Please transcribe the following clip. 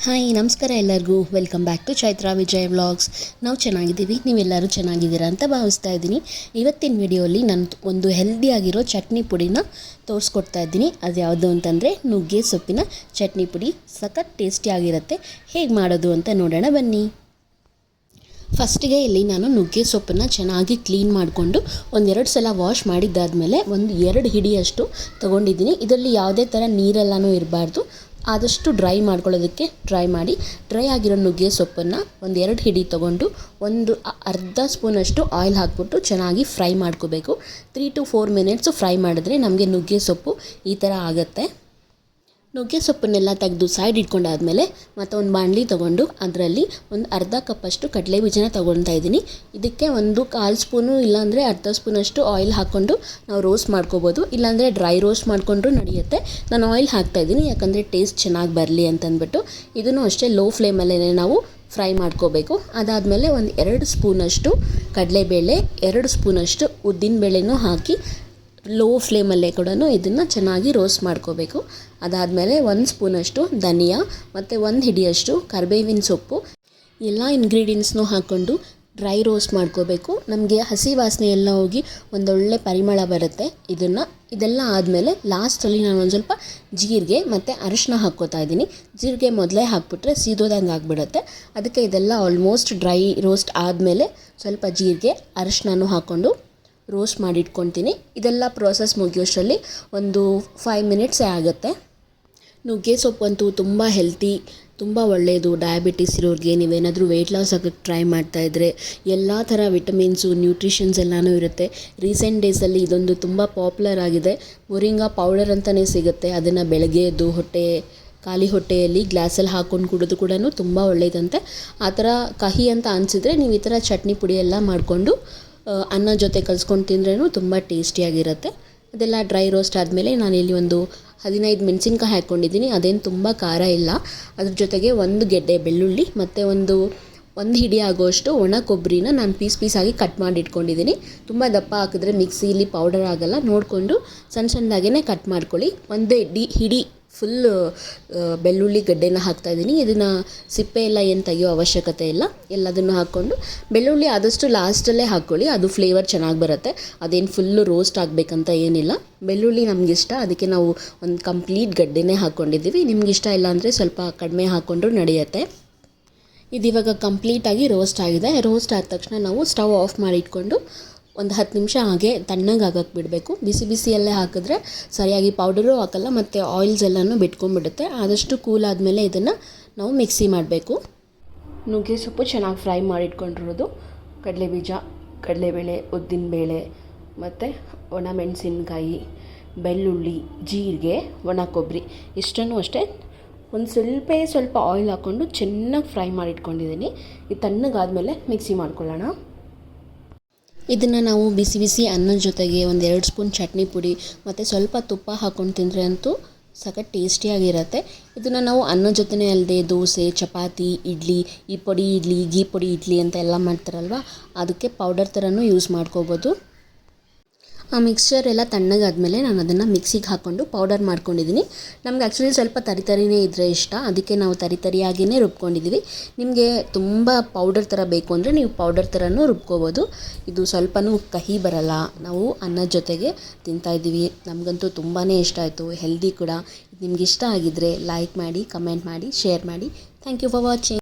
Hi ನಮಸ್ಕಾರ ಎಲ್ಲರಿಗೂ welcome back to Chaitra Vijay vlogs. ನಾವು ಚೆನ್ನಾಗಿದ್ದೀವಿ, ನೀವೆಲ್ಲರೂ ಚೆನ್ನಾಗಿದ್ದೀರಾ ಅಂತ ಭಾವಿಸ್ತಾ ಇದ್ದೀನಿ. ಇವತ್ತಿನ ವಿಡಿಯೋಲಿ ನಾನು ಒಂದು ಹೆಲ್ದಿಯಾಗಿರೋ ಚಟ್ನಿ ಪುಡಿನ ತೋರಿಸ್ಕೊಡ್ತಾ ಇದ್ದೀನಿ. ಅದು ಯಾವುದು ಅಂತಂದರೆ ನುಗ್ಗೆ ಸೊಪ್ಪಿನ ಚಟ್ನಿ ಪುಡಿ. ಸಖತ್ ಟೇಸ್ಟಿಯಾಗಿರುತ್ತೆ. ಹೇಗೆ ಮಾಡೋದು ಅಂತ ನೋಡೋಣ ಬನ್ನಿ. ಫಸ್ಟಿಗೆ ಇಲ್ಲಿ ನಾನು ನುಗ್ಗೆ ಸೊಪ್ಪನ್ನು ಚೆನ್ನಾಗಿ ಕ್ಲೀನ್ ಮಾಡಿಕೊಂಡು ಒಂದೆರಡು ಸಲ ವಾಶ್ ಮಾಡಿದ್ದಾದಮೇಲೆ ಒಂದು 2 ಹಿಡಿಯಷ್ಟು ತೊಗೊಂಡಿದ್ದೀನಿ. ಇದರಲ್ಲಿ ಯಾವುದೇ ಥರ ನೀರೆಲ್ಲನೂ ಇರಬಾರ್ದು. ಆದಷ್ಟು ಡ್ರೈ ಮಾಡ್ಕೊಳ್ಳೋದಕ್ಕೆ ಟ್ರೈ ಮಾಡಿ. ಡ್ರೈ ಆಗಿರೋ ನುಗ್ಗೆ ಸೊಪ್ಪನ್ನು ಒಂದು 2 ಹಿಡಿ ತೊಗೊಂಡು ಒಂದು ಅರ್ಧ ಸ್ಪೂನಷ್ಟು ಆಯಿಲ್ ಹಾಕ್ಬಿಟ್ಟು ಚೆನ್ನಾಗಿ ಫ್ರೈ ಮಾಡ್ಕೋಬೇಕು. 3 to 4 ಮಿನಿಟ್ಸು ಫ್ರೈ ಮಾಡಿದ್ರೆ ನಮಗೆ ನುಗ್ಗೆ ಸೊಪ್ಪು ಈ ಥರ ಆಗುತ್ತೆ. ನುಗ್ಗೆ ಸೊಪ್ಪನ್ನೆಲ್ಲ ತೆಗೆದು ಸೈಡ್ ಇಟ್ಕೊಂಡಾದ್ಮೇಲೆ ಮತ್ತು ಒಂದು ಬಾಣಲಿ ತೊಗೊಂಡು ಅದರಲ್ಲಿ ಒಂದು ಅರ್ಧ ಕಪ್ಪಷ್ಟು ಕಡಲೆ ಬೀಜನ ತೊಗೊಳ್ತಾ ಇದ್ದೀನಿ. ಇದಕ್ಕೆ ಒಂದು 1/4 ಸ್ಪೂನು ಇಲ್ಲಾಂದರೆ ಅರ್ಧ ಸ್ಪೂನಷ್ಟು ಆಯಿಲ್ ಹಾಕ್ಕೊಂಡು ನಾವು ರೋಸ್ಟ್ ಮಾಡ್ಕೋಬೋದು, ಇಲ್ಲಾಂದರೆ ಡ್ರೈ ರೋಸ್ಟ್ ಮಾಡಿಕೊಂಡ್ರೂ ನಡೆಯುತ್ತೆ. ನಾನು ಆಯಿಲ್ ಹಾಕ್ತಾಯಿದ್ದೀನಿ ಯಾಕಂದರೆ ಟೇಸ್ಟ್ ಚೆನ್ನಾಗಿ ಬರಲಿ ಅಂತಂದ್ಬಿಟ್ಟು. ಇದನ್ನು ಅಷ್ಟೇ ಲೋ ಫ್ಲೇಮಲ್ಲೇ ನಾವು ಫ್ರೈ ಮಾಡ್ಕೋಬೇಕು. ಅದಾದಮೇಲೆ ಒಂದು 2 ಸ್ಪೂನಷ್ಟು ಕಡಲೆಬೇಳೆ, 2 ಸ್ಪೂನಷ್ಟು ಉದ್ದಿನಬೇಳೆನೂ ಹಾಕಿ ಲೋ ಫ್ಲೇಮಲ್ಲೇ ಕೂಡ ಇದನ್ನು ಚೆನ್ನಾಗಿ ರೋಸ್ಟ್ ಮಾಡ್ಕೋಬೇಕು. ಅದಾದಮೇಲೆ 1 ಸ್ಪೂನಷ್ಟು ಧನಿಯಾ ಮತ್ತು 1 ಹಿಡಿಯಷ್ಟು ಕರಿಬೇವಿನ ಸೊಪ್ಪು ಎಲ್ಲ ಇಂಗ್ರೀಡಿಯೆಂಟ್ಸ್ನೂ ಹಾಕ್ಕೊಂಡು ಡ್ರೈ ರೋಸ್ಟ್ ಮಾಡ್ಕೋಬೇಕು. ನಮಗೆ ಹಸಿ ವಾಸನೆ ಎಲ್ಲ ಹೋಗಿ ಒಂದೊಳ್ಳೆ ಪರಿಮಳ ಬರುತ್ತೆ. ಇದೆಲ್ಲ ಆದಮೇಲೆ ಲಾಸ್ಟಲ್ಲಿ ನಾನು ಒಂದು ಸ್ವಲ್ಪ ಜೀರಿಗೆ ಮತ್ತು ಅರಿಶಿನ ಹಾಕ್ಕೋತಾ ಇದ್ದೀನಿ. ಜೀರಿಗೆ ಮೊದಲೇ ಹಾಕ್ಬಿಟ್ರೆ ಸೀದೋದಂಗೆ ಆಗಿಬಿಡುತ್ತೆ. ಅದಕ್ಕೆ ಇದೆಲ್ಲ ಆಲ್ಮೋಸ್ಟ್ ಡ್ರೈ ರೋಸ್ಟ್ ಆದಮೇಲೆ ಸ್ವಲ್ಪ ಜೀರಿಗೆ ಅರಿಶಿನೂ ಹಾಕ್ಕೊಂಡು ರೋಸ್ಟ್ ಮಾಡಿಟ್ಕೊತೀನಿ. ಇದೆಲ್ಲ ಪ್ರೋಸೆಸ್ ಮುಗಿಯೋಷ್ಟರಲ್ಲಿ ಒಂದು 5 ಮಿನಿಟ್ಸೇ ಆಗುತ್ತೆ. ನುಗ್ಗೆ ಸೊಪ್ಪಂತೂ ತುಂಬ ಹೆಲ್ತಿ, ತುಂಬ ಒಳ್ಳೆಯದು. ಡಯಾಬಿಟಿಸ್ ಇರೋರಿಗೆ, ನೀವೇನಾದರೂ ವೆಯ್ಟ್ ಲಾಸ್ ಆಗೋಕ್ಕೆ ಟ್ರೈ ಮಾಡ್ತಾಯಿದ್ರೆ ಎಲ್ಲ ಥರ ವಿಟಮಿನ್ಸು, ನ್ಯೂಟ್ರಿಷನ್ಸ್ ಎಲ್ಲನೂ ಇರುತ್ತೆ. ರೀಸೆಂಟ್ ಡೇಸಲ್ಲಿ ಇದೊಂದು ತುಂಬ ಪಾಪ್ಯುಲರ್ ಆಗಿದೆ. ಮೊರಿಂಗಾ ಪೌಡರ್ ಅಂತಲೇ ಸಿಗುತ್ತೆ. ಅದನ್ನು ಬೆಳಗ್ಗೆ ಎದ್ದು ಖಾಲಿ ಹೊಟ್ಟೆಯಲ್ಲಿ ಗ್ಲಾಸಲ್ಲಿ ಹಾಕ್ಕೊಂಡು ಕುಡಿದು ಕೂಡ ತುಂಬ ಒಳ್ಳೆಯದಂತೆ. ಆ ಥರ ಕಹಿ ಅಂತ ಅನಿಸಿದ್ರೆ ನೀವು ಈ ಥರ ಚಟ್ನಿ ಪುಡಿ ಎಲ್ಲ ಮಾಡಿಕೊಂಡು ಅನ್ನ ಜೊತೆ ಕಲಿಸ್ಕೊಂಡು ತಿಂದ್ರೂ ತುಂಬ ಟೇಸ್ಟಿಯಾಗಿರುತ್ತೆ. ಅದೆಲ್ಲ ಡ್ರೈ ರೋಸ್ಟ್ ಆದಮೇಲೆ ನಾನಿಲ್ಲಿ ಒಂದು 15 ಮೆಣಸಿನ್ಕಾಯಿ ಹಾಕ್ಕೊಂಡಿದ್ದೀನಿ. ಅದೇನು ತುಂಬ ಖಾರ ಇಲ್ಲ. ಅದ್ರ ಜೊತೆಗೆ 1 ಗೆಡ್ಡೆ ಬೆಳ್ಳುಳ್ಳಿ ಮತ್ತು ಒಂದು ಹಿಡಿ ಆಗೋಷ್ಟು ಒಣ ಕೊಬ್ಬರಿನ ನಾನು ಪೀಸಾಗಿ ಕಟ್ ಮಾಡಿ ಇಟ್ಕೊಂಡಿದ್ದೀನಿ. ತುಂಬ ದಪ್ಪ ಹಾಕಿದ್ರೆ ಮಿಕ್ಸಿಲಿ ಪೌಡರ್ ಆಗೋಲ್ಲ. ನೋಡಿಕೊಂಡು ಸಣ್ಣದಾಗೇ ಕಟ್ ಮಾಡ್ಕೊಳ್ಳಿ. ಒಂದು ಹಿಡಿ ಫುಲ್ ಬೆಳ್ಳುಳ್ಳಿ ಗಡ್ಡೆನ ಹಾಕ್ತಾಯಿದ್ದೀನಿ. ಇದನ್ನು ಸಿಪ್ಪೆ ಎಲ್ಲ ಏನು ತೆಗಿಯೋ ಅವಶ್ಯಕತೆ ಇಲ್ಲ. ಎಲ್ಲದನ್ನು ಹಾಕ್ಕೊಂಡು ಬೆಳ್ಳುಳ್ಳಿ ಆದಷ್ಟು ಲಾಸ್ಟಲ್ಲೇ ಹಾಕ್ಕೊಳ್ಳಿ, ಅದು ಫ್ಲೇವರ್ ಚೆನ್ನಾಗಿ ಬರುತ್ತೆ. ಅದೇನು ಫುಲ್ಲು ರೋಸ್ಟ್ ಆಗಬೇಕಂತ ಏನಿಲ್ಲ. ಬೆಳ್ಳುಳ್ಳಿ ನಮಗಿಷ್ಟ, ಅದಕ್ಕೆ ನಾವು ಒಂದು ಕಂಪ್ಲೀಟ್ ಗಡ್ಡೆನೇ ಹಾಕ್ಕೊಂಡಿದ್ದೀವಿ. ನಿಮಗಿಷ್ಟ ಇಲ್ಲ ಅಂದರೆ ಸ್ವಲ್ಪ ಕಡಿಮೆ ಹಾಕ್ಕೊಂಡ್ರೂ ನಡೆಯುತ್ತೆ. ಇದಿವಾಗ ಕಂಪ್ಲೀಟಾಗಿ ರೋಸ್ಟ್ ಆಗಿದೆ. ರೋಸ್ಟ್ ಆದ ತಕ್ಷಣ ನಾವು ಸ್ಟವ್ ಆಫ್ ಮಾಡಿ ಇಟ್ಕೊಂಡು ಒಂದು 10 ನಿಮಿಷ ಹಾಗೆ ತಣ್ಣಗೆ ಆಗಕ್ಕೆ ಬಿಡಬೇಕು. ಬಿಸಿಯಲ್ಲೇ ಹಾಕಿದ್ರೆ ಸರಿಯಾಗಿ ಪೌಡರು ಹಾಕಲ್ಲ ಮತ್ತು ಆಯಿಲ್ಸ್ ಎಲ್ಲನೂ ಬಿಟ್ಕೊಂಡ್ಬಿಡುತ್ತೆ. ಆದಷ್ಟು ಕೂಲ್ ಆದಮೇಲೆ ಇದನ್ನು ನಾವು ಮಿಕ್ಸಿ ಮಾಡಬೇಕು. ನುಗ್ಗೆ ಸೊಪ್ಪು ಚೆನ್ನಾಗಿ ಫ್ರೈ ಮಾಡಿಟ್ಕೊಂಡಿರೋದು, ಕಡಲೆಬೀಜ, ಕಡಲೆಬೇಳೆ, ಉದ್ದಿನಬೇಳೆ ಮತ್ತು ಒಣ ಮೆಣಸಿನ್ಕಾಯಿ, ಬೆಳ್ಳುಳ್ಳಿ, ಜೀರಿಗೆ, ಒಣ ಕೊಬ್ಬರಿ ಇಷ್ಟನ್ನು ಅಷ್ಟೇ ಒಂದು ಸ್ವಲ್ಪ ಆಯಿಲ್ ಹಾಕ್ಕೊಂಡು ಚೆನ್ನಾಗಿ ಫ್ರೈ ಮಾಡಿಟ್ಕೊಂಡಿದ್ದೀನಿ. ಇದು ತಣ್ಣಗಾದಮೇಲೆ ಮಿಕ್ಸಿ ಮಾಡ್ಕೊಳ್ಳೋಣ. ಇದನ್ನು ನಾವು ಬಿಸಿ ಅನ್ನದ ಜೊತೆಗೆ ಒಂದು 2 ಸ್ಪೂನ್ ಚಟ್ನಿ ಪುಡಿ ಮತ್ತು ಸ್ವಲ್ಪ ತುಪ್ಪ ಹಾಕ್ಕೊಂಡು ತಿಂದರೆ ಅಂತೂ ಸಖತ್ ಟೇಸ್ಟಿಯಾಗಿರುತ್ತೆ. ಇದನ್ನು ನಾವು ಅನ್ನದ ಜೊತೆನೇ ಅಲ್ಲದೆ ದೋಸೆ, ಚಪಾತಿ, ಇಡ್ಲಿ, ಈ ಪುಡಿ ಇಡ್ಲಿ, ಗೀ ಪುಡಿ ಇಡ್ಲಿ ಅಂತ ಎಲ್ಲ ಮಾಡ್ತಾರಲ್ವ, ಅದಕ್ಕೆ ಪೌಡರ್ ಥರನೂ ಯೂಸ್ ಮಾಡ್ಕೋಬೋದು. ಆ ಮಿಕ್ಸ್ಚರ್ ಎಲ್ಲ ತಣ್ಣಗಾದ್ಮೇಲೆ ನಾನು ಅದನ್ನು ಮಿಕ್ಸಿಗೆ ಹಾಕ್ಕೊಂಡು ಪೌಡರ್ ಮಾಡ್ಕೊಂಡಿದ್ದೀನಿ. ನಮ್ಗೆ ಆ್ಯಕ್ಚುಲಿ ಸ್ವಲ್ಪ ತರಿತರಿನೇ ಇದ್ದರೆ ಇಷ್ಟ, ಅದಕ್ಕೆ ನಾವು ತರಿಯಾಗಿಯೇ ರುಬ್ಕೊಂಡಿದ್ದೀವಿ. ನಿಮಗೆ ತುಂಬ ಪೌಡರ್ ಥರ ಬೇಕು ಅಂದರೆ ನೀವು ಪೌಡರ್ ಥರನೂ ರುಬ್ಕೋಬೋದು. ಇದು ಸ್ವಲ್ಪನೂ ಕಹಿ ಬರಲ್ಲ. ನಾವು ಅನ್ನದ ಜೊತೆಗೆ ತಿಂತಾಯಿದ್ದೀವಿ. ನಮಗಂತೂ ತುಂಬಾ ಇಷ್ಟ ಆಯಿತು, ಹೆಲ್ದಿ ಕೂಡ. ನಿಮ್ಗೆ ಇಷ್ಟ ಆಗಿದ್ದರೆ ಲೈಕ್ ಮಾಡಿ, ಕಮೆಂಟ್ ಮಾಡಿ, ಶೇರ್ ಮಾಡಿ. Thank you for watching.